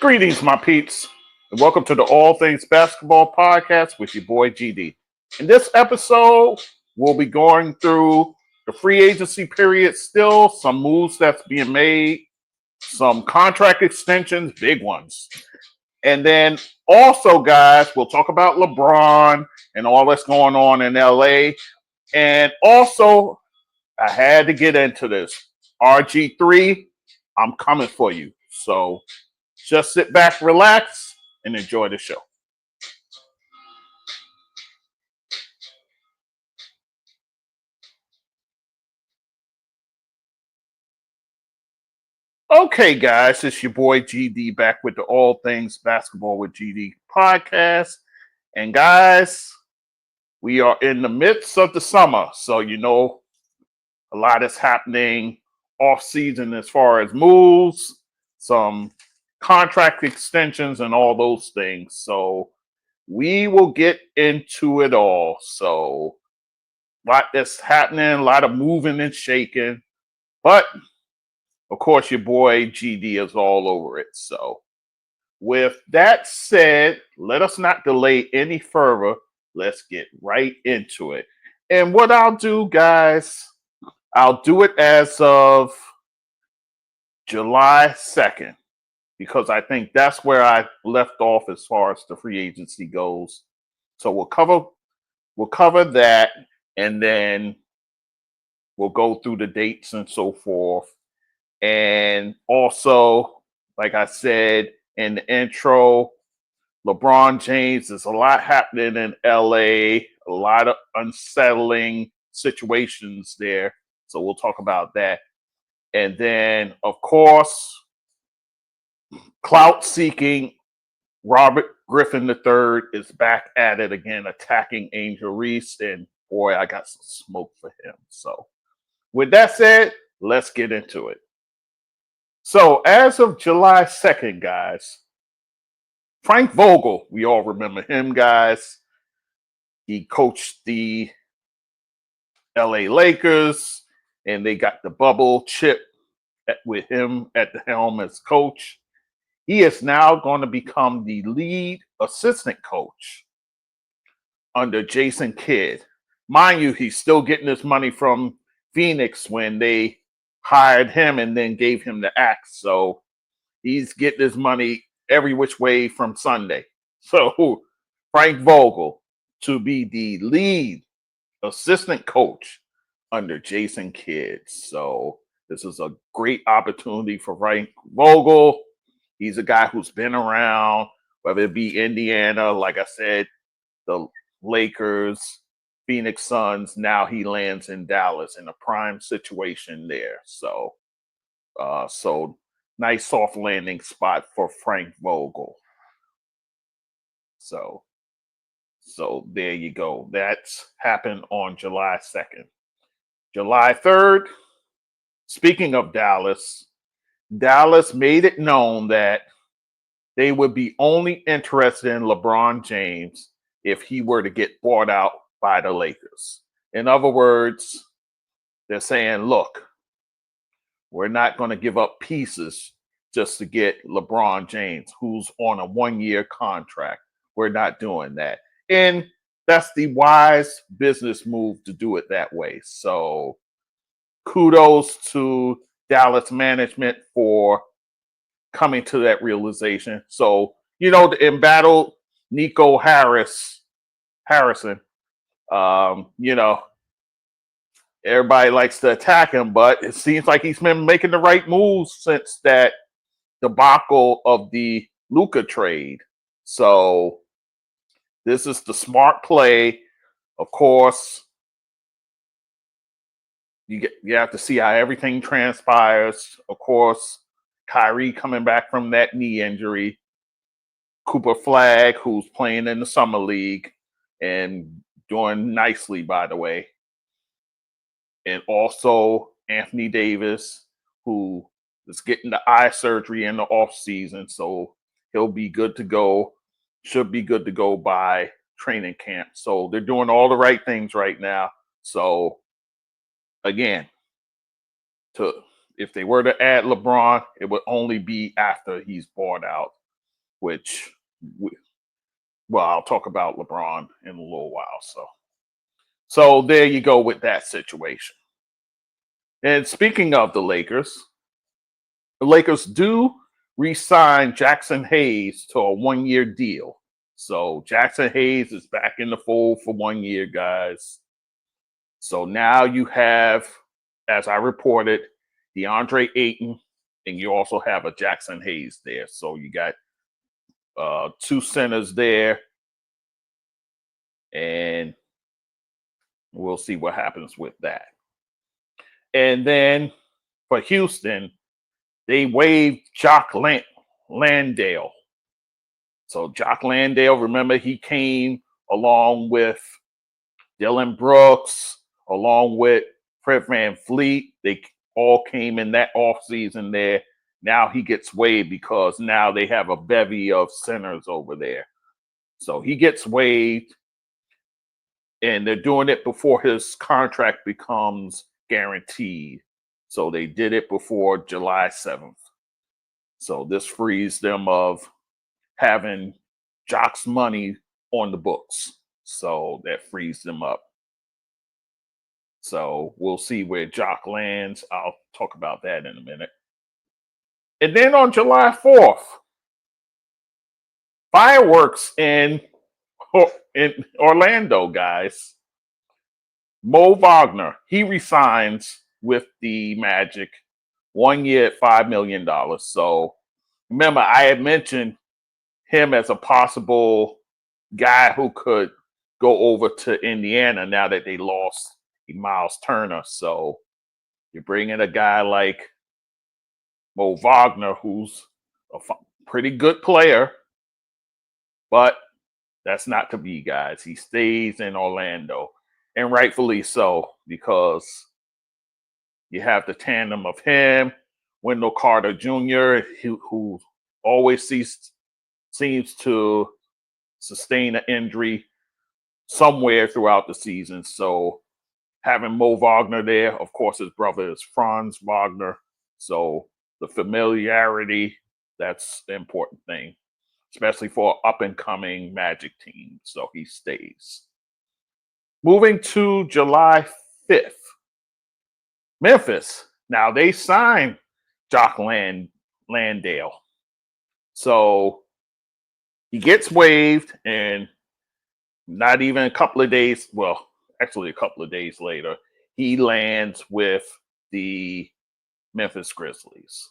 Greetings, my peeps, and welcome to the All Things Basketball Podcast with your boy GD. In this episode, we'll be going through the free agency period still, some moves that's being made, some contract extensions, big ones. And then also, guys, we'll talk about LeBron and all that's going on in LA. And also, I had to get into this. RG3, I'm coming for you. So just sit back, relax, and enjoy the show. Okay, guys, it's your boy GD back with the All Things Basketball with GD podcast. And guys, we are in the midst of the summer. So, a lot is happening off season as far as moves, some contract extensions, and all those things. So, we will get into it all. So, a lot that's happening, a lot of moving and shaking. But of course, your boy GD is all over it. So, with that said, let us not delay any further. Let's get right into it. And what I'll do, guys, I'll do it as of July 2nd, because I think that's where I left off as far as the free agency goes. So we'll cover that, and then we'll go through the dates and so forth. And also, like I said in the intro, LeBron James, there's a lot happening in LA, a lot of unsettling situations there. So we'll talk about that. And then, of course, clout seeking Robert Griffin III is back at it again, attacking Angel Reese. And boy, I got some smoke for him. So with that said, let's get into it. So as of July 2nd, guys, Frank Vogel, we all remember him, guys. He coached the LA Lakers, and they got the bubble chip with him at the helm as coach. He is now going to become the lead assistant coach under Jason Kidd. Mind you, he's still getting his money from Phoenix when they hired him and then gave him the axe. So he's getting his money every which way from Sunday. So Frank Vogel to be the lead assistant coach under Jason Kidd. So this is a great opportunity for Frank Vogel. He's a guy who's been around, whether it be Indiana, like I said, the Lakers, Phoenix Suns. Now he lands in Dallas in a prime situation there. So nice soft landing spot for Frank Vogel. So there you go. That's happened on July 2nd. July 3rd, speaking of Dallas made it known that they would be only interested in LeBron James if he were to get bought out by the Lakers. In other words, they're saying, look, we're not going to give up pieces just to get LeBron James, who's on a 1-year contract. We're not doing that. And that's the wise business move to do it that way. So kudos to Dallas management for coming to that realization. So, the embattled Nico Harrison, everybody likes to attack him, but it seems like he's been making the right moves since that debacle of the Luka trade. So this is the smart play. Of course, you have to see how everything transpires. Of course, Kyrie coming back from that knee injury. Cooper Flag, who's playing in the summer league and doing nicely, by the way. And also Anthony Davis, who is getting the eye surgery in the off season. So he'll be good to go. Should be good to go by training camp. So they're doing all the right things right now. So again, if they were to add LeBron, it would only be after he's bought out. which, well, I'll talk about LeBron in a little while. So there you go with that situation. And speaking of the Lakers do re-sign Jaxson Hayes to a 1-year deal. So Jaxson Hayes is back in the fold for 1 year, guys. So now you have, as I reported, DeAndre Ayton, and you also have a Jaxson Hayes there. So you got 2 centers there, and we'll see what happens with that. And then for Houston, they waived Jock Landale. So Jock Landale, remember, he came along with Dylan Brooks, along with Fred VanVleet. They all came in that offseason there. Now he gets waived because now they have a bevy of centers over there. So he gets waived, and they're doing it before his contract becomes guaranteed. So they did it before July 7th. So this frees them of having Jock's money on the books. So that frees them up. So we'll see where Jock lands. I'll talk about that in a minute. And then on July 4th, fireworks in Orlando, guys. Mo Wagner, he resigns with the Magic, 1 year at $5 million. So remember, I had mentioned him as a possible guy who could go over to Indiana now that they lost Miles Turner. So you're bringing a guy like Mo Wagner, who's a pretty good player, but that's not to be, guys. He stays in Orlando, and rightfully so, because you have the tandem of him, Wendell Carter Jr., who always seems to sustain an injury somewhere throughout the season. So having Mo Wagner there, of course, his brother is Franz Wagner. So the familiarity, that's the important thing, especially for an up-and-coming Magic team. So he stays. Moving to July 5th, Memphis. Now they signed Jock Landale. So he gets waived, and not even a couple of days, well, actually a couple of days later, he lands with the Memphis Grizzlies.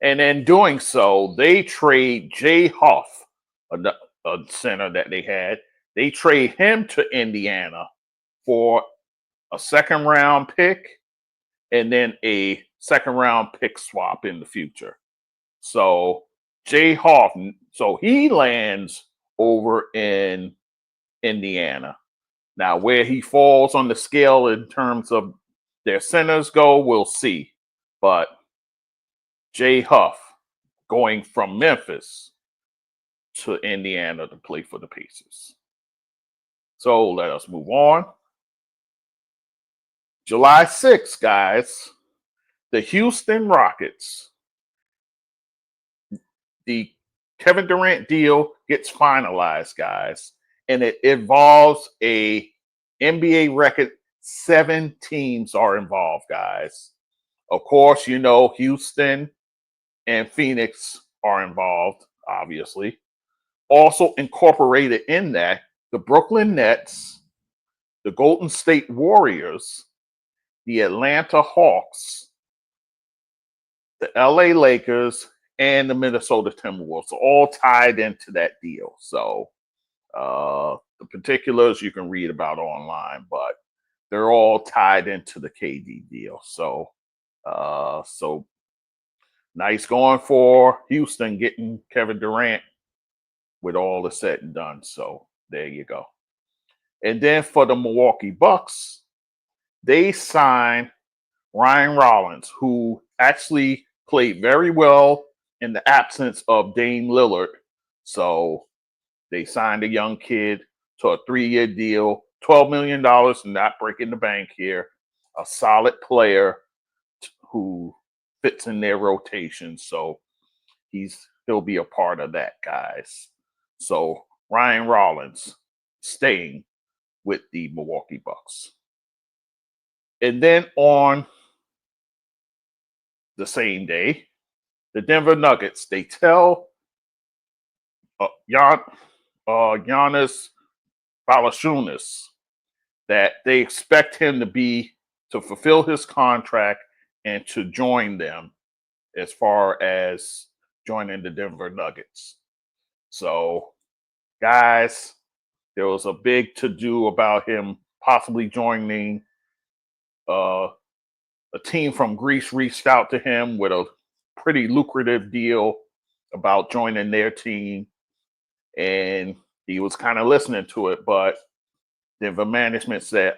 And in doing so, they trade Jay Huff, a center that they had. They trade him to Indiana for a 2nd-round pick and then a 2nd-round pick swap in the future. So Jay Huff, so he lands over in Indiana. Now, where he falls on the scale in terms of their centers go, we'll see. But Jay Huff going from Memphis to Indiana to play for the Pacers. So let us move on. July 6th, guys, the Houston Rockets. The Kevin Durant deal gets finalized, guys, and it involves a NBA record. 7 teams are involved, guys. Of course, you know, Houston and Phoenix are involved, obviously. Also incorporated in that, the Brooklyn Nets, the Golden State Warriors, the Atlanta Hawks, the LA Lakers, and the Minnesota Timberwolves, all tied into that deal. So the particulars you can read about online, but they're all tied into the KD deal. So so nice going for Houston getting Kevin Durant with all the said and done. So there you go. And then for the Milwaukee Bucks, they signed Ryan Rollins, who actually played very well in the absence of Dame Lillard. So they signed a young kid to a 3-year deal, $12 million, not breaking the bank here. A solid player who fits in their rotation. So he's he'll be a part of that, guys. So Ryan Rollins staying with the Milwaukee Bucks. And then on the same day, the Denver Nuggets, they tell Jonas Valanciunas that they expect him to fulfill his contract and to join them as far as joining the Denver Nuggets. So, guys, there was a big to-do about him possibly joining. A team from Greece reached out to him with a pretty lucrative deal about joining their team, and he was kind of listening to it, but Denver management said,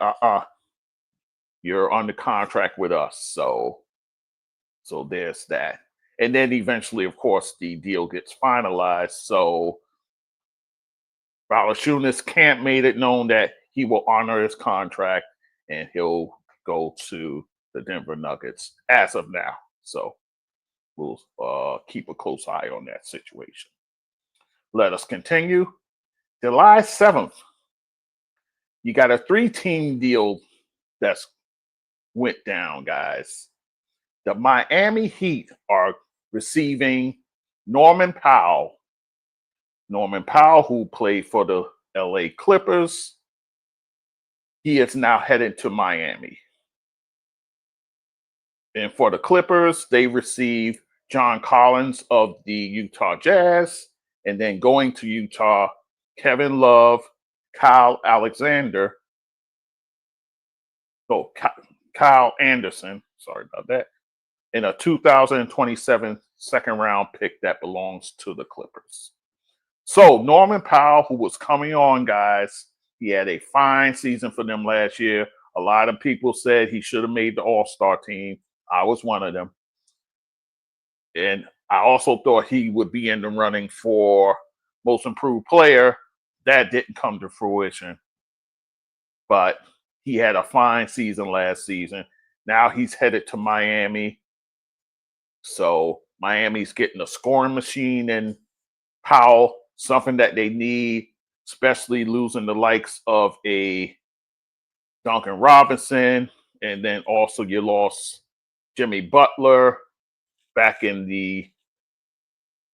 you're under contract with us. So there's that. And then eventually, of course, the deal gets finalized. So Valanciunas can't made it known that he will honor his contract and he'll go to the Denver Nuggets as of now. So we'll keep a close eye on that situation. Let us continue. July 7th, you got a 3-team deal that's went down, guys. The Miami Heat are receiving Norman Powell. Norman Powell, who played for the LA Clippers, he is now headed to Miami. And for the Clippers, they receive John Collins of the Utah Jazz, and then going to Utah, Kevin Love, Kyle Anderson, sorry about that, and a 2027 second-round pick that belongs to the Clippers. So Norman Powell, who was coming on, guys, he had a fine season for them last year. A lot of people said he should have made the All-Star team. I was one of them. And I also thought he would be in the running for most improved player. That didn't come to fruition. But he had a fine season last season. Now he's headed to Miami. So Miami's getting a scoring machine in Powell, something that they need, especially losing the likes of a Duncan Robinson. And then also you lost Jimmy Butler back in the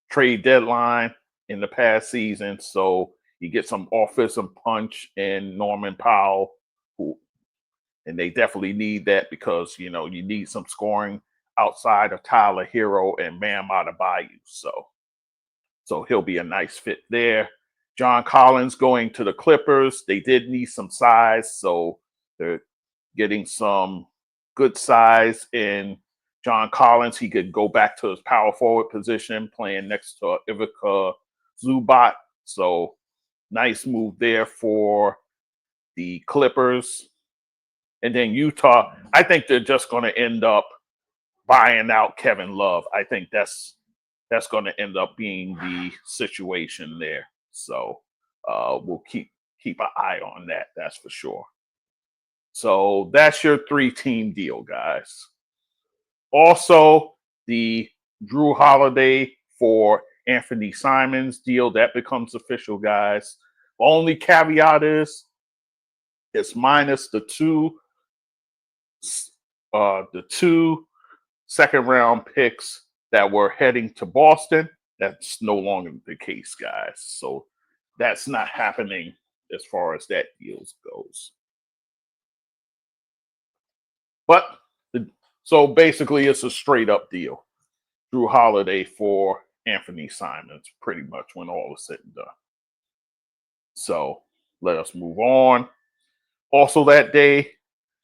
trade deadline in the past season. So you get some offensive punch in Norman Powell, and they definitely need that because, you need some scoring outside of Tyler Hero and Bam Adebayo. So he'll be a nice fit there. John Collins going to the Clippers. They did need some size, so they're getting some good size in John Collins. He could go back to his power forward position, playing next to Ivica Zubac. So nice move there for the Clippers. And then Utah, I think they're just going to end up buying out Kevin Love. I think that's going to end up being the situation there. So we'll keep an eye on that. That's for sure. So that's your 3-team deal, guys. Also, the Jrue Holiday for Anfernee Simons deal that becomes official, guys. Only caveat is it's minus the two second-round picks that were heading to Boston. That's no longer the case, guys. So that's not happening as far as that deal goes. But so basically, it's a straight-up deal. Jrue Holiday for Anfernee Simons, pretty much when all is said and done. So let us move on. Also that day,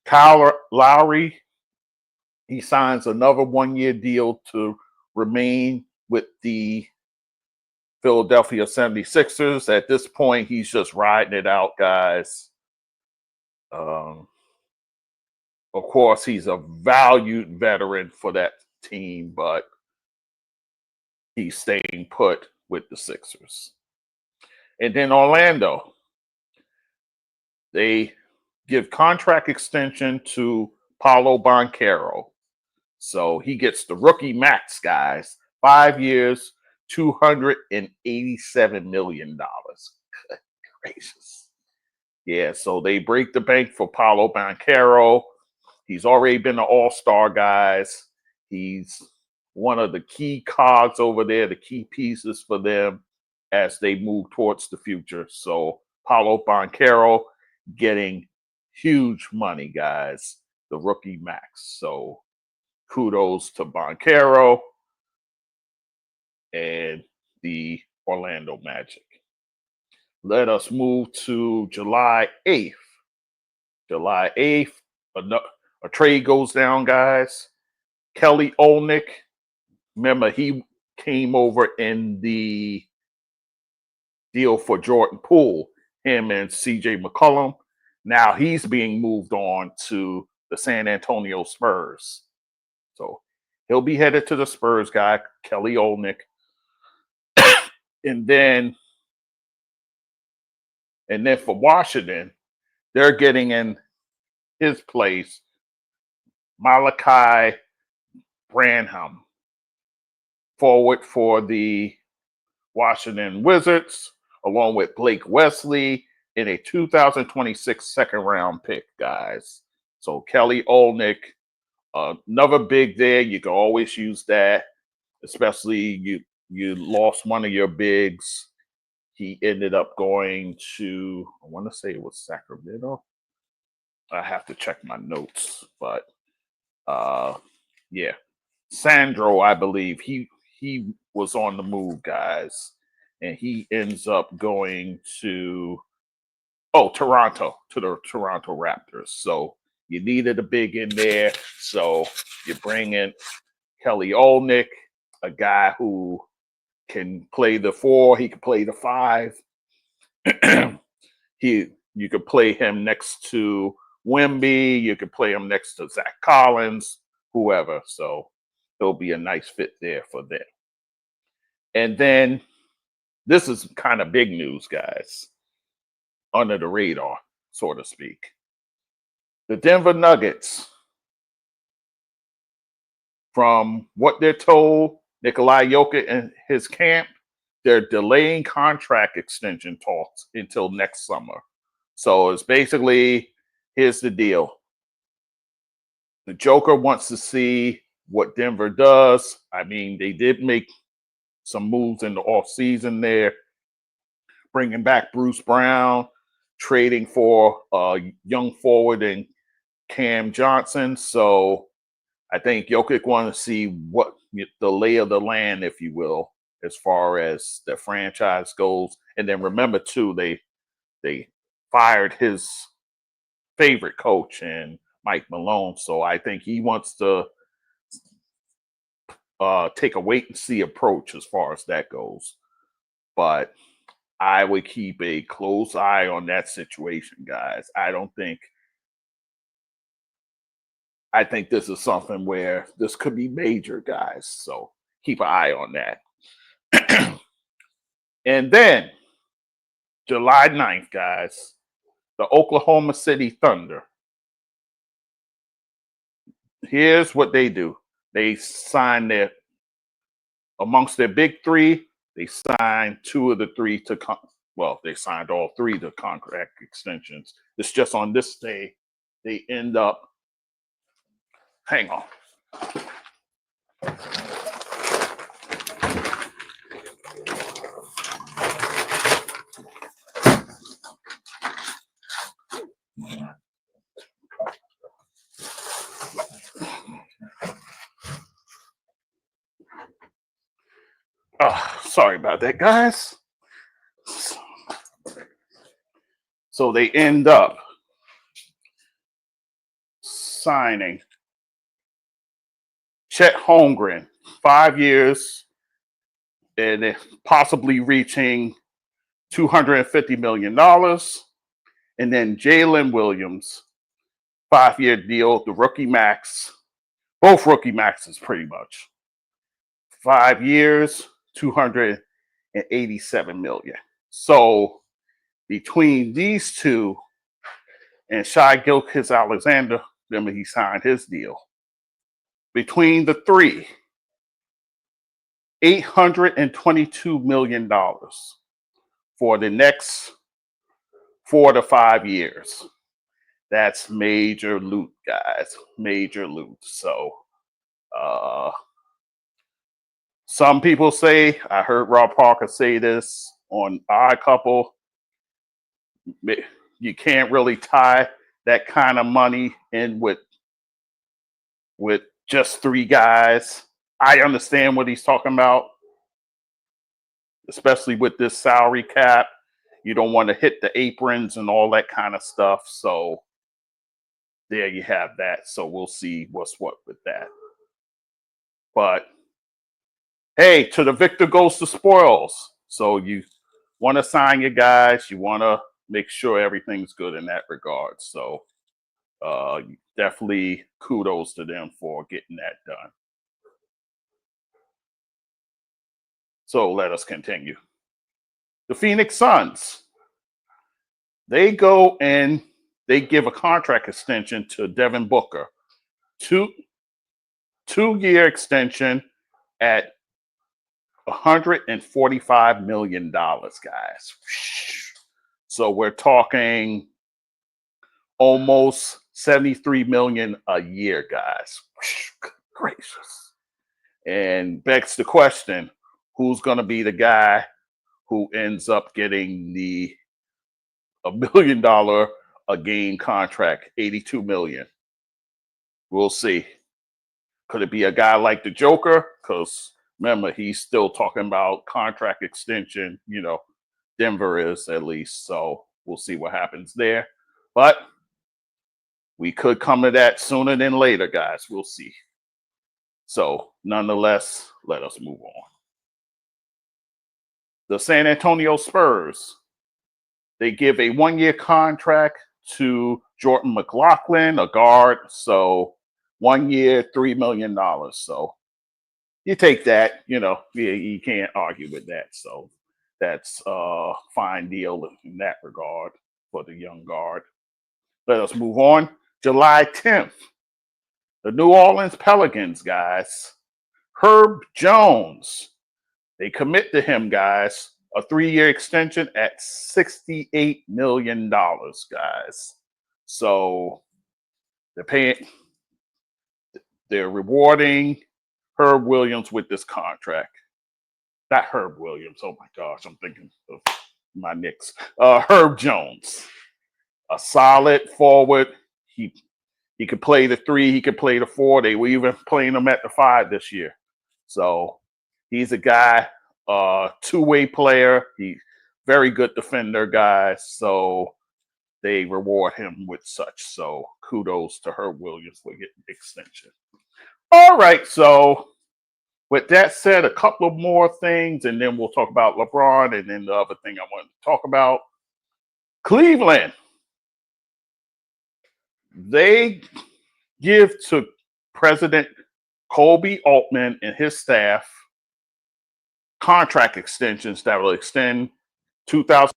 Kyle Lowry, he signs another 1-year deal to remain with the Philadelphia 76ers. At this point, he's just riding it out, guys. Of course, he's a valued veteran for that team, but he's staying put with the Sixers. And then Orlando, they give contract extension to Paolo Banchero. So he gets the rookie max, guys. 5 years, $287 million. Good gracious. Yeah, so they break the bank for Paolo Banchero. He's already been an all-star, guys. He's one of the key cogs over there, the key pieces for them as they move towards the future. So Paolo Banchero getting huge money, guys, the rookie max. So kudos to Banchero and the Orlando Magic. Let us move to July 8th. July 8th, a trade goes down, guys. Kelly Olynyk, remember he came over in the deal for Jordan Poole, him and CJ McCollum. Now he's being moved on to the San Antonio Spurs. So he'll be headed to the Spurs guy, Kelly Olynyk. And then for Washington, they're getting in his place Malachi Branham, forward for the Washington Wizards, along with Blake Wesley in a 2026 second-round pick, guys. So Kelly Olynyk, another big there. You can always use that, especially you lost one of your bigs. He ended up going to, I want to say it was Sacramento. I have to check my notes, but yeah. Sandro, I believe, he was on the move, guys. And he ends up going to Toronto, to the Toronto Raptors. So you needed a big in there. So you bring in Kelly Olynyk, a guy who can play the 4, he can play the 5. You could play him next to Wemby, you could play him next to Zach Collins, whoever. So it'll be a nice fit there for them. And then this is kind of big news, guys, under the radar, so to speak. The Denver Nuggets, from what they're told, Nikola Jokic and his camp, they're delaying contract extension talks until next summer. So it's basically, here's the deal. The Joker wants to see what Denver does. I mean, they did make some moves in the offseason there, bringing back Bruce Brown, trading for a young forward and Cam Johnson. So I think Jokic wanted to see what the lay of the land, if you will, as far as the franchise goes. And then remember, too, they fired his favorite coach and Mike Malone. So I think he wants to take a wait and see approach as far as that goes. But I would keep a close eye on that situation, guys. I think this is something where this could be major, guys. So keep an eye on that. And then July 9th, guys, the Oklahoma City Thunder. Here's what they do. They sign amongst their big 3, they signed 2 of the 3 to, they signed all 3 to contract extensions. It's just on this day, they end up, hang on. Sorry about that, guys. So they end up signing Chet Holmgren, 5 years, and possibly reaching $250 million. And then Jalen Williams, 5-year deal, the rookie max, both rookie maxes pretty much. 5 years, $287 million. So between these two and Shai Gilgeous-Alexander, remember he signed his deal. Between the 3, $822 million for the next 4 to 5 years. That's major loot, guys. Major loot. So some people say, I heard Rob Parker say this on Odd Couple, you can't really tie that kind of money in with just 3 guys. I understand what he's talking about, especially with this salary cap. You don't want to hit the aprons and all that kind of stuff. So there you have that. So we'll see what's what with that. But hey, to the victor goes the spoils. So you want to sign your guys. You want to make sure everything's good in that regard. So definitely kudos to them for getting that done. So let us continue. The Phoenix Suns, they go and they give a contract extension to Devin Booker. Two-year extension at $145 million, guys. So we're talking almost $73 million a year, guys. Gracious. And begs the question, who's going to be the guy who ends up getting the $1 million a game contract, $82 million? We'll see. Could it be a guy like the Joker? Because remember, he's still talking about contract extension. You know, Denver is at least. So we'll see what happens there. But we could come to that sooner than later, guys. We'll see. So nonetheless, let us move on. The San Antonio Spurs, they give a 1-year contract to Jordan McLaughlin, a guard. So 1 year, $3 million. So you take that, you know, you can't argue with that. So that's a fine deal in that regard for the young guard. Let us move on. July 10th, the New Orleans Pelicans, guys. Herb Jones, they commit to him, guys, a 3-year extension at $68 million, guys. So they're rewarding Herb Williams with this contract. Not Herb Williams. Oh my gosh, I'm thinking of my Knicks. Herb Jones, a solid forward. He could play the 3. He could play the 4. They were even playing him at the 5 this year. So he's a guy, two-way player. He's very good defender, guys. So they reward him with such. So kudos to Herb Williams for getting the extension. All right. So with that said, a couple of more things, and then we'll talk about LeBron, and then the other thing I wanted to talk about. Cleveland. They give to President Koby Altman and his staff contract extensions that will extend 2000.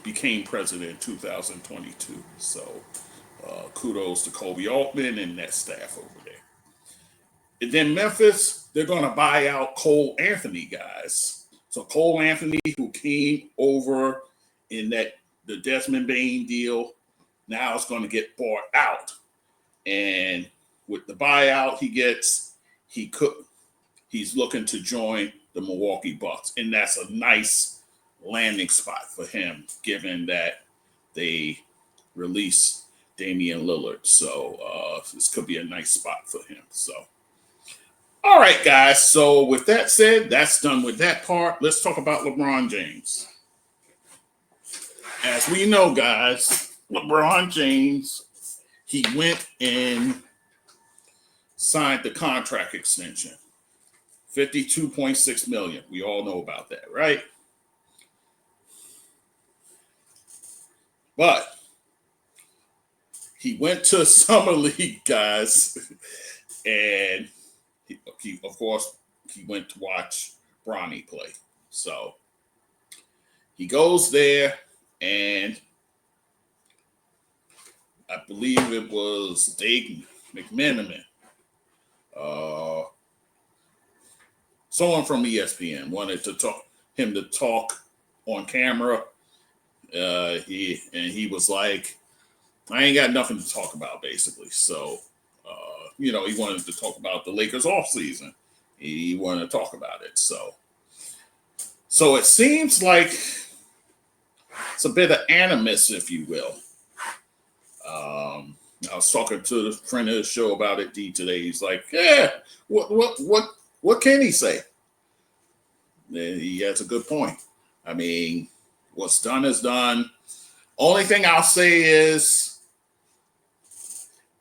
Became president in 2022. So kudos to Koby Altman and that staff over there. And then Memphis, they're going to buy out Cole Anthony, guys. So Cole Anthony, who came over in the Desmond Bain deal, now is going to get bought out. And with the buyout he gets, he could he's looking to join the Milwaukee Bucks. And that's a nice landing spot for him, given that they release Damian Lillard. So this could be a nice spot for him. So, all right, guys. So with that said, that's done with that part. Let's talk about LeBron James. As we know, guys, LeBron James, he went and signed the contract extension, $52.6 million. We all know about that, right? But he went to Summer League, guys, and he of course, he went to watch Bronny play. So he goes there, and I believe it was Dave McMenamin, someone from ESPN wanted to talk on camera. He was like, I ain't got nothing to talk about, basically. So, he wanted to talk about the Lakers offseason. He wanted to talk about it. So it seems like it's a bit of animus, if you will. I was talking to a friend of the show about it, D, today. He's like, yeah, what can he say? And he has a good point. I mean, what's done is done. Only thing I'll say is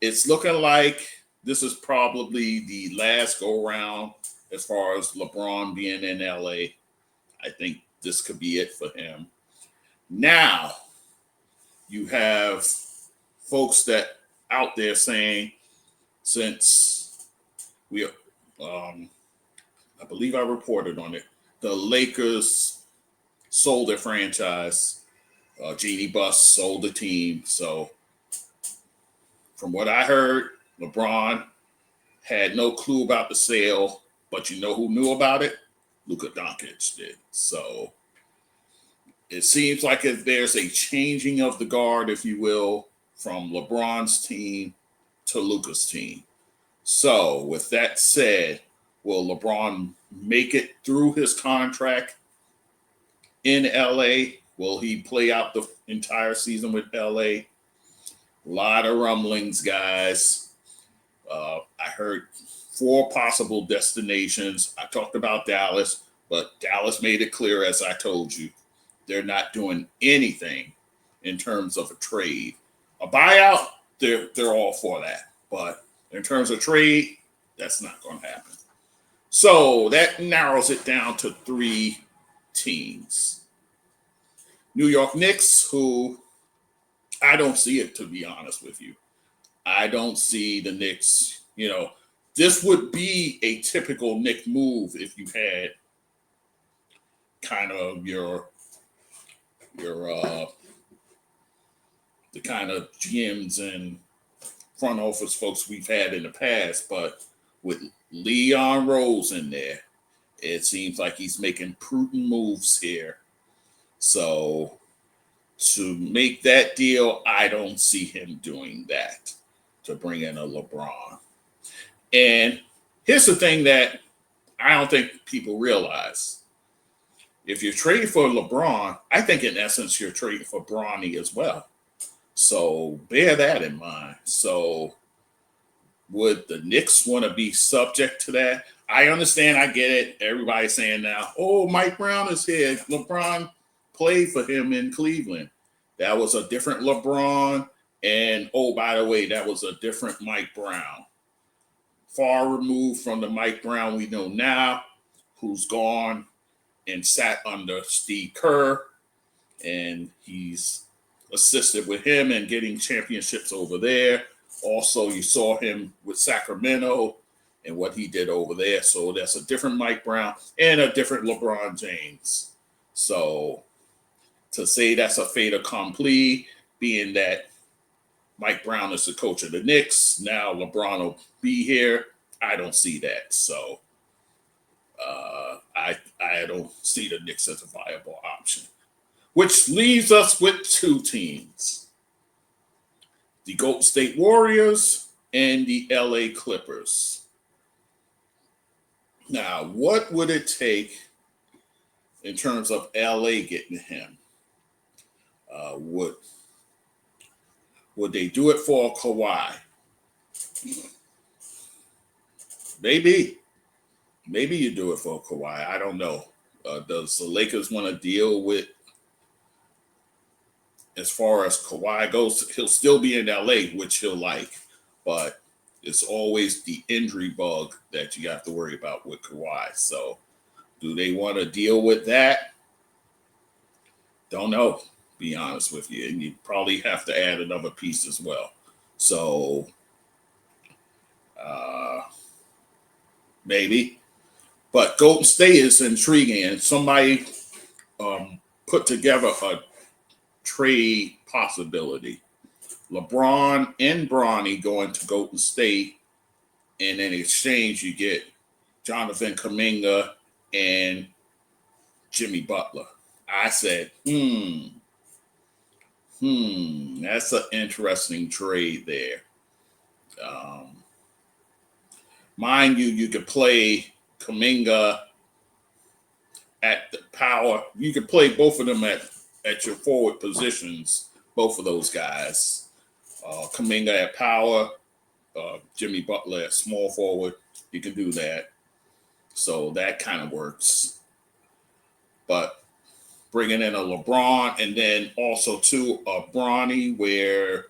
it's looking like this is probably the last go-round as far as LeBron being in LA. I think this could be it for him. Now, you have folks that out there saying, since we, I believe I reported on it, the Lakers sold their franchise. Jeannie Buss sold the team. So from what I heard, LeBron had no clue about the sale, but you know who knew about it? Luka Doncic did. So it seems like if there's a changing of the guard, if you will, from LeBron's team to Luka's team. So with that said, will LeBron make it through his contract in LA? Will he play out the entire season with LA? A lot of rumblings, guys. I heard 4 possible destinations. I talked about Dallas, but Dallas made it clear, as I told you, they're not doing anything in terms of a trade. A buyout, they're all for that. But in terms of trade, that's not going to happen. So that narrows it down to 3 teams. New York Knicks, who I don't see it, to be honest with you. I don't see the Knicks, this would be a typical Knick move if you had kind of your the kind of GMs and front office folks we've had in the past, but with Leon Rose in there, it seems like he's making prudent moves here. So to make that deal, I don't see him doing that, to bring in a LeBron. And here's the thing that I don't think people realize. If you're trading for LeBron, I think in essence you're trading for Bronny as well. So bear that in mind. So would the Knicks want to be subject to that? I understand. I get it. Everybody's saying now, oh, Mike Brown is here. LeBron played for him in Cleveland. That was a different LeBron. And, oh, by the way, that was a different Mike Brown. Far removed from the Mike Brown we know now, who's gone and sat under Steve Kerr. And he's assisted with him in getting championships over there. Also, you saw him with Sacramento and what he did over there. So that's a different Mike Brown and a different LeBron James. So to say that's a fait accompli, being that Mike Brown is the coach of the Knicks, now LeBron will be here, I don't see that. So I don't see the Knicks as a viable option. Which leaves us with 2 teams. The Golden State Warriors and the LA Clippers. Now, what would it take in terms of LA getting him? Would they do it for Kawhi? Maybe you do it for Kawhi. I don't know. Does the Lakers want to deal with, as far as Kawhi goes? He'll still be in LA, which he'll like, but it's always the injury bug that you have to worry about with Kawhi. So, do they want to deal with that? Don't know, be honest with you. And you probably have to add another piece as well. So, maybe. But Golden State is intriguing. And somebody put together a trade possibility. LeBron and Bronny going to Golden State. And in exchange, you get Jonathan Kuminga and Jimmy Butler. I said, that's an interesting trade there. Mind you could play Kuminga at the power. You could play both of them at your forward positions, both of those guys. Kuminga at power, Jimmy Butler at small forward. You can do that. So that kind of works. But bringing in a LeBron and then also too a Bronny, where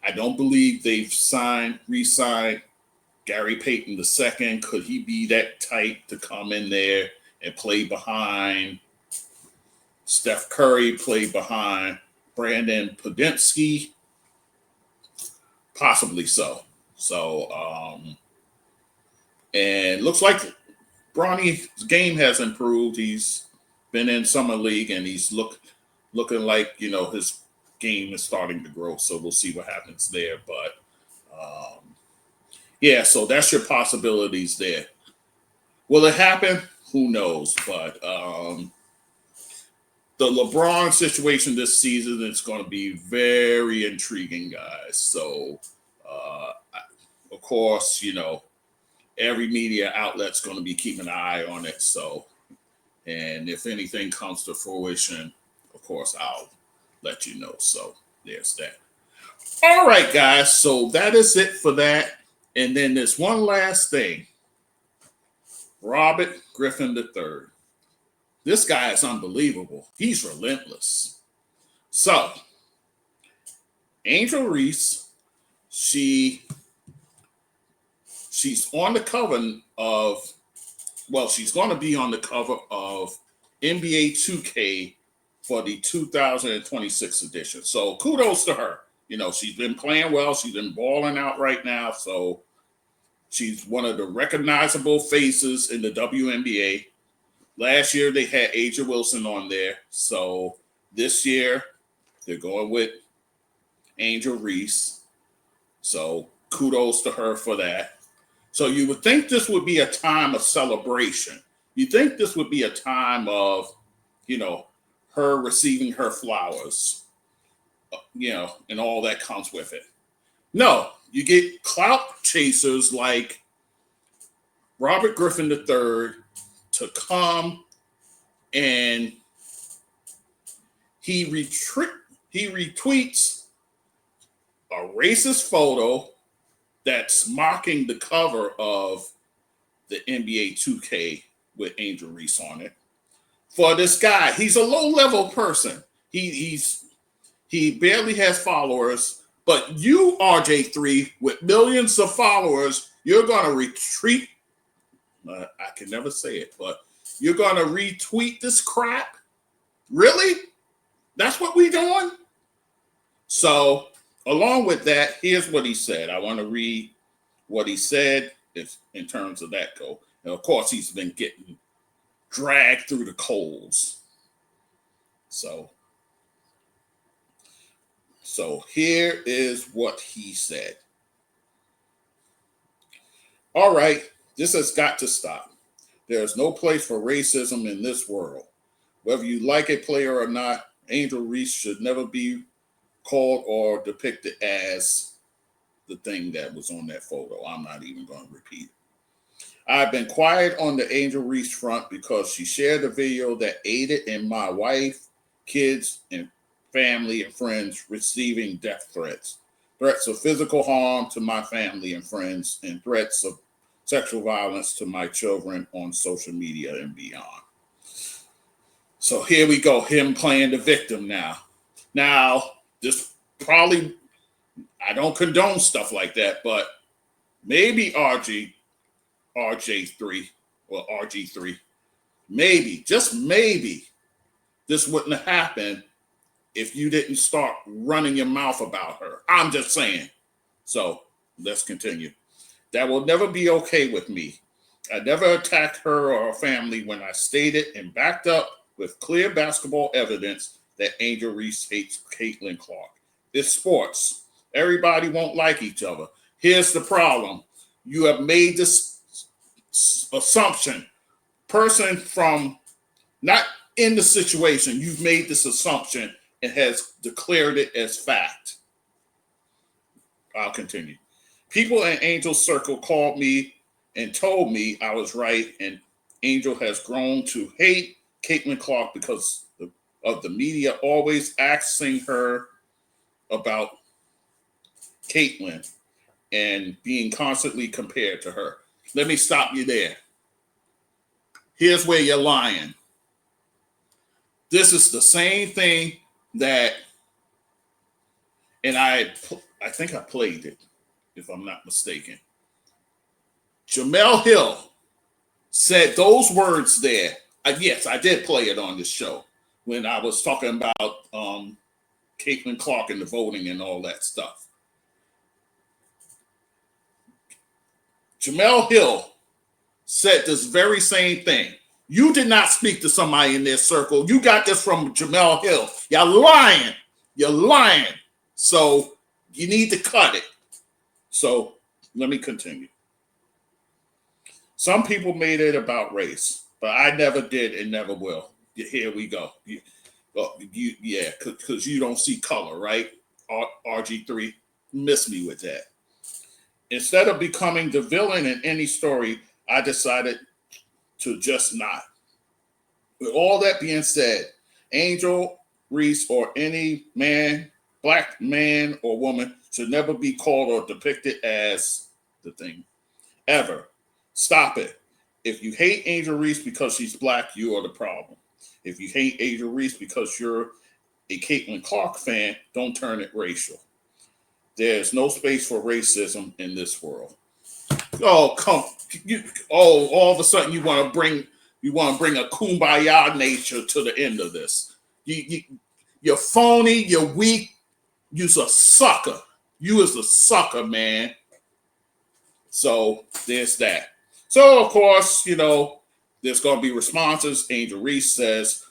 I don't believe they've re-signed Gary Payton II. Could he be that type to come in there and play behind Steph Curry, play behind Brandon Podensky? Possibly so. So, and looks like Bronny's game has improved. He's been in summer league and he's looking like, his game is starting to grow. So we'll see what happens there. But yeah, so that's your possibilities there. Will it happen? Who knows? But the LeBron situation this season is going to be very intriguing, guys. So, of course, every media outlet's going to be keeping an eye on it. So, and if anything comes to fruition, of course, I'll let you know. So there's that. All right, guys. So that is it for that. And then there's one last thing. Robert Griffin III. This guy is unbelievable. He's relentless. So, Angel Reese, she's on the cover of, she's going to be on the cover of NBA 2K for the 2026 edition. So kudos to her. She's been playing well. She's been balling out right now. So she's one of the recognizable faces in the WNBA. Last year, they had Aja Wilson on there. So this year, they're going with Angel Reese. So kudos to her for that. So you would think this would be a time of celebration. You think this would be a time of, her receiving her flowers, and all that comes with it. No, you get clout chasers like Robert Griffin III to come and he retweets a racist photo that's mocking the cover of the NBA 2K with Angel Reese on it. For this guy, he's a low-level person. He barely has followers, but you, RJ3, with millions of followers, you're going to retweet. I can never say it, but you're going to retweet this crap? Really? That's what we doing? So, along with that, here's what he said. I want to read what he said in terms of that go. And of course, he's been getting dragged through the coals. So here is what he said. All right, this has got to stop. There is no place for racism in this world. Whether you like a player or not, Angel Reese should never be called or depicted as the thing that was on that photo. I'm not even going to repeat it. I've been quiet on the Angel Reese front because she shared a video that aided in my wife, kids, and family and friends receiving death threats. Threats of physical harm to my family and friends, and threats of sexual violence to my children on social media and beyond. So here we go, him playing the victim now. Now, this probably, I don't condone stuff like that, but maybe RJ3 or RG3, maybe, just maybe, this wouldn't have happened if you didn't start running your mouth about her. I'm just saying. So let's continue. That will never be okay with me. I never attacked her or her family when I stated and backed up with clear basketball evidence that Angel Reese hates Caitlin Clark. It's sports. Everybody won't like each other. Here's the problem. You have made this assumption. Person from not in the situation, you've made this assumption and has declared it as fact. I'll continue. People in Angel's circle called me and told me I was right, and Angel has grown to hate Caitlin Clark because of the media always asking her about Caitlin and being constantly compared to her. Let me stop you there. Here's where you're lying. This is the same thing that, and I think I played it, if I'm not mistaken. Jamel Hill said those words there. Yes, I did play it on this show when I was talking about Caitlin Clark and the voting and all that stuff. Jamel Hill said this very same thing. You did not speak to somebody in their circle. You got this from Jamel Hill. You're lying. You're lying. So you need to cut it. So let me continue. Some people made it about race, but I never did and never will. Here we go. Because you don't see color, right? RG3, miss me with that. Instead of becoming the villain in any story, I decided to just not. With all that being said, Angel Reese or any man, black man or woman should never be called or depicted as the thing, ever. Stop it. If you hate Angel Reese because she's black, you are the problem. If you hate Angel Reese because you're a Caitlin Clark fan, don't turn it racial. There's no space for racism in this world. Oh, all of a sudden you want to bring a kumbaya nature to the end of this. You're phony, you're weak, you're a sucker. You is a sucker, man. So there's that. So, of course, there's going to be responses. Angel Reese says,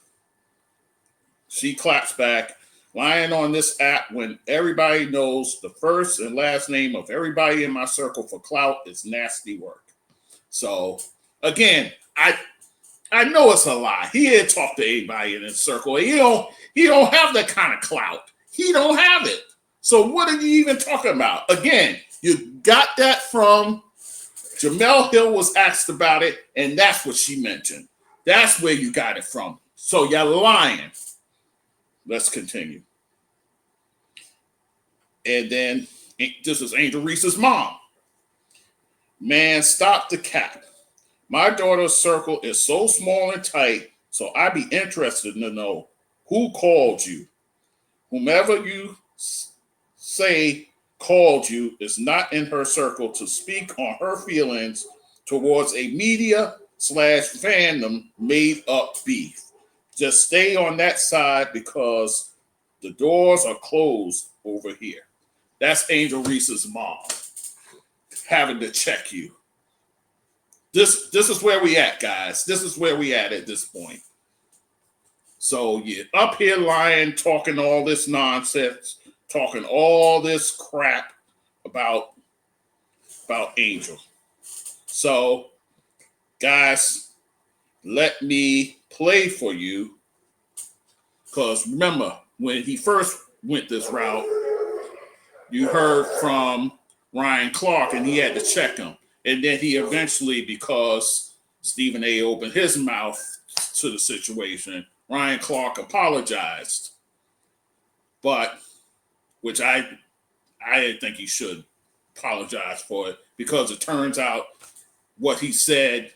she claps back, lying on this app when everybody knows the first and last name of everybody in my circle for clout is nasty work. So, again, I know it's a lie. He didn't talk to anybody in his circle. He don't have that kind of clout. He don't have it. So what are you even talking about? Again, you got that from Jamel Hill was asked about it, and that's what she mentioned. That's where you got it from. So you're lying. Let's continue. And then this is Angel Reese's mom. Man, stop the cap. My daughter's circle is so small and tight, so I'd be interested to know who called you. Whomever you say called you is not in her circle to speak on her feelings towards a media/fandom made up beef. Just stay on that side because the doors are closed over here. That's Angel Reese's mom having to check you. This is where we at, guys. This is where we at this point. So you're up here lying, talking all this nonsense, talking all this crap about Angel. So, guys, let me play for you. Because remember, when he first went this route, you heard from Ryan Clark and he had to check him. And then he eventually, because Stephen A. opened his mouth to the situation, Ryan Clark apologized. But, which I didn't think he should apologize for it, because it turns out what he said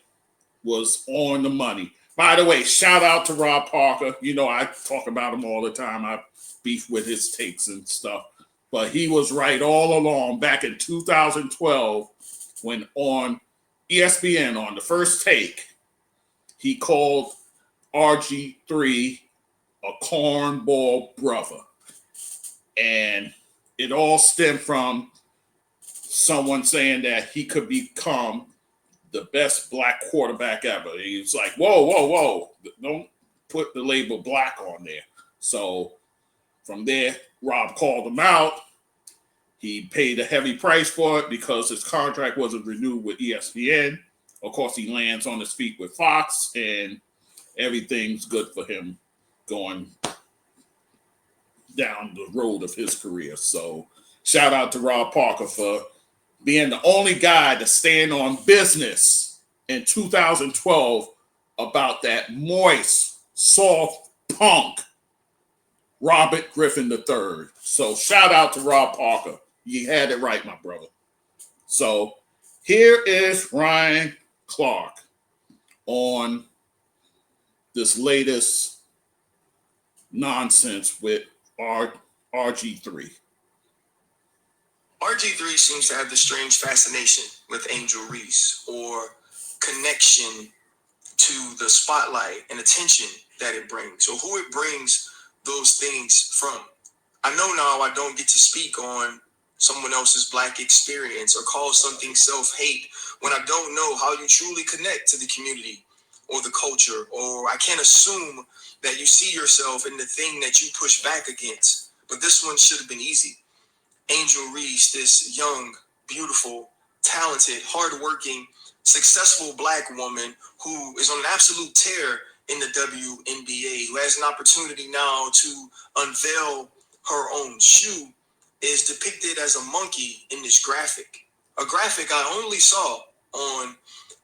was on the money. By the way, shout out to Rob Parker. You know, I talk about him all the time. I beef with his takes and stuff. But he was right all along back in 2012 when on ESPN, on the First Take, he called RG3 a cornball brother. And it all stemmed from someone saying that he could become the best black quarterback ever. He was like, whoa. Don't put the label black on there. So from there, Rob called him out. He paid a heavy price for it because his contract wasn't renewed with ESPN. Of course, he lands on his feet with Fox, and everything's good for him going down the road of his career. So shout out to Rob Parker for being the only guy to stand on business in 2012 about that moist, soft punk Robert Griffin III. So shout out to Rob Parker. You had it right, my brother. So here is Ryan Clark on this latest nonsense with RG3. RG3 seems to have this strange fascination with Angel Reese, or connection to the spotlight and attention that it brings, or who it brings those things from. I know now I don't get to speak on someone else's black experience or call something self-hate when I don't know how you truly connect to the community or the culture, or I can't assume that you see yourself in the thing that you push back against. But this one should have been easy. Angel Reese, this young, beautiful, talented, hardworking, successful black woman who is on an absolute tear in the WNBA, who has an opportunity now to unveil her own shoe, is depicted as a monkey in this graphic. A graphic I only saw on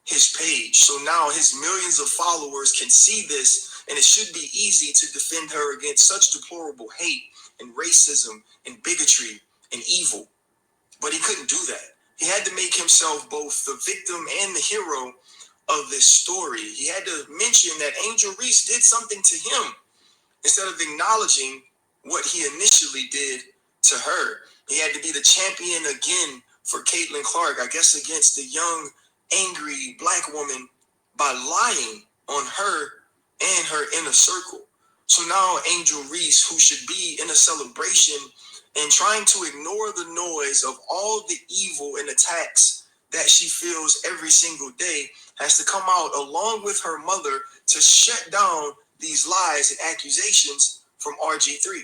his page. So now his millions of followers can see this, and it should be easy to defend her against such deplorable hate and racism and bigotry and evil. But he couldn't do that. He had to make himself both the victim and the hero of this story. He had to mention that Angel Reese did something to him instead of acknowledging what he initially did to her. He had to be the champion again for Caitlin Clark, I guess against the young, angry black woman, by lying on her and her inner circle. So now Angel Reese, who should be in a celebration and trying to ignore the noise of all the evil and attacks that she feels every single day, has to come out along with her mother to shut down these lies and accusations from RG3.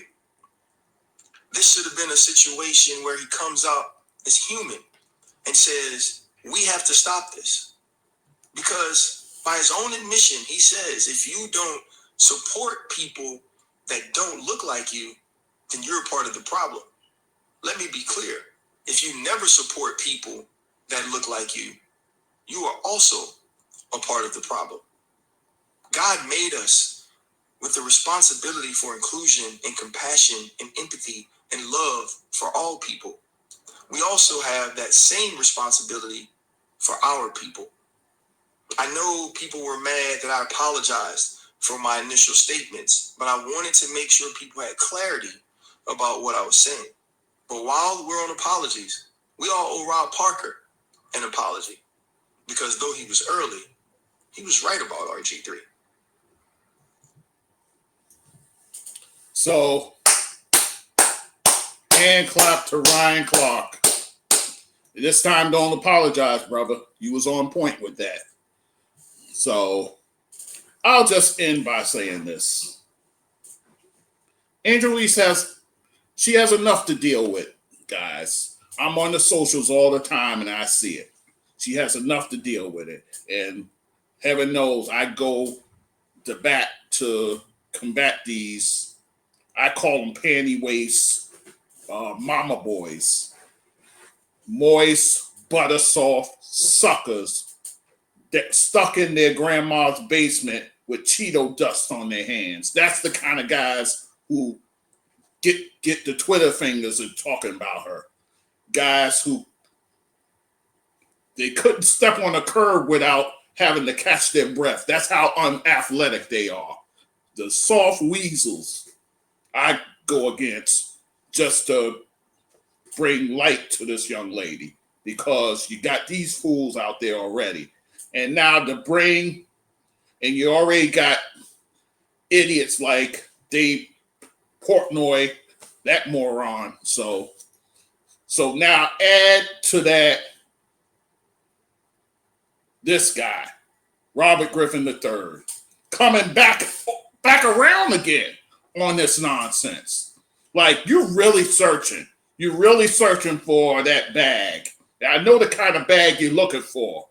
This should have been a situation where he comes out as human and says, we have to stop this. Because by his own admission, he says, if you don't support people that don't look like you, then you're a part of the problem. Let me be clear. If you never support people that look like you, you are also a part of the problem. God made us with the responsibility for inclusion and compassion and empathy and love for all people. We also have that same responsibility for our people. I know people were mad that I apologized for my initial statements, but I wanted to make sure people had clarity about what I was saying. But while we're on apologies, we all owe Rob Parker an apology, because though he was early, he was right about RG3. So, hand clap to Ryan Clark. This time, don't apologize, brother. You was on point with that. So, I'll just end by saying this. Angel Reese has enough to deal with, guys. I'm on the socials all the time, and I see it. She has enough to deal with it. And heaven knows I go to bat to combat these, I call them panty waist mama boys. Moist, butter soft suckers that stuck in their grandma's basement with Cheeto dust on their hands. That's the kind of guys who get the Twitter fingers and talking about her. Guys who they couldn't step on a curb without having to catch their breath. That's how unathletic they are. The soft weasels I go against just to bring light to this young lady, because you got these fools out there already. And now to bring, and you already got idiots like Dave Portnoy, that moron. So now add to that this guy, Robert Griffin III, coming back around again on this nonsense. Like, you're really searching. You're really searching for that bag. I know the kind of bag you're looking for.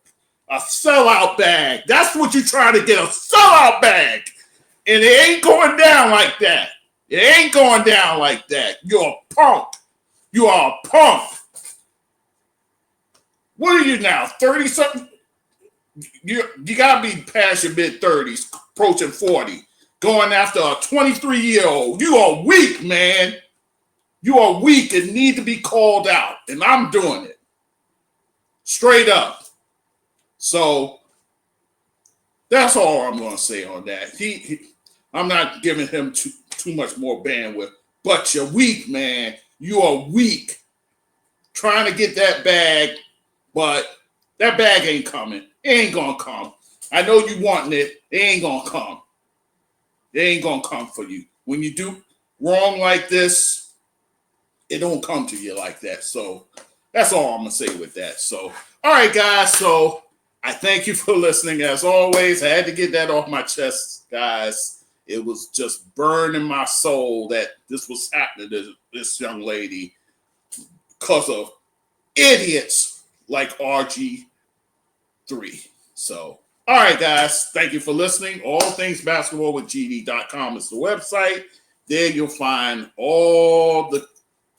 A sellout bag. That's what you're trying to get, a sellout bag. And it ain't going down like that. It ain't going down like that. You're a punk. You are a punk. What are you now, 30-something? You got to be past your mid-30s, approaching 40, going after a 23-year-old. You are weak, man. You are weak and need to be called out, and I'm doing it. Straight up. So that's all I'm going to say on that. I'm not giving him too much more bandwidth, but you're weak, man. You are weak. Trying to get that bag, but that bag ain't coming. It ain't going to come. I know you wanting it. It ain't going to come. It ain't going to come for you. When you do wrong like this, it don't come to you like that. So that's all I'm going to say with that. So, all right, guys. So I thank you for listening. As always, I had to get that off my chest, guys. It was just burning my soul that this was happening to this young lady because of idiots like RG3. So, all right, guys. Thank you for listening. All things basketball with GD.com is the website. There you'll find all the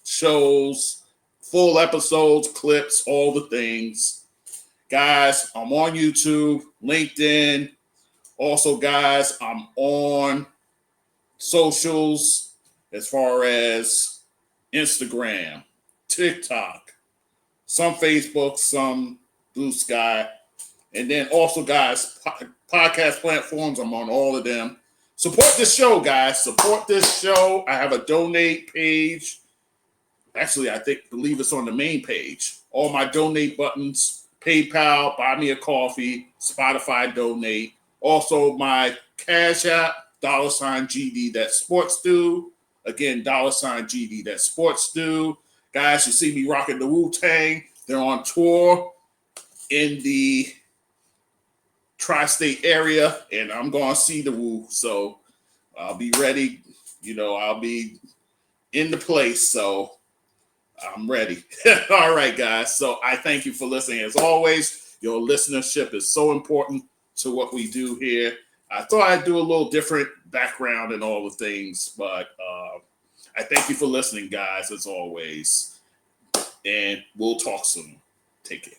shows, full episodes, clips, all the things. Guys, I'm on YouTube, LinkedIn. Also, guys, I'm on socials as far as Instagram, TikTok, some Facebook, some Blue Sky. And then also, guys, podcast platforms, I'm on all of them. Support this show, guys. Support this show. I have a donate page. Actually, believe it's on the main page. All my donate buttons, PayPal, buy me a coffee, Spotify donate. Also, my Cash App, $GD, that's Sports Stew. Again, $GD, that's Sports Stew. Guys, you see me rocking the Wu-Tang. They're on tour in the tri-state area, and I'm going to see the Wu. So I'll be ready. I'll be in the place. So I'm ready. All right, guys. So I thank you for listening. As always, your listenership is so important to what we do here. I thought I'd do a little different background and all the things, but I thank you for listening, guys, as always. And we'll talk soon. Take care.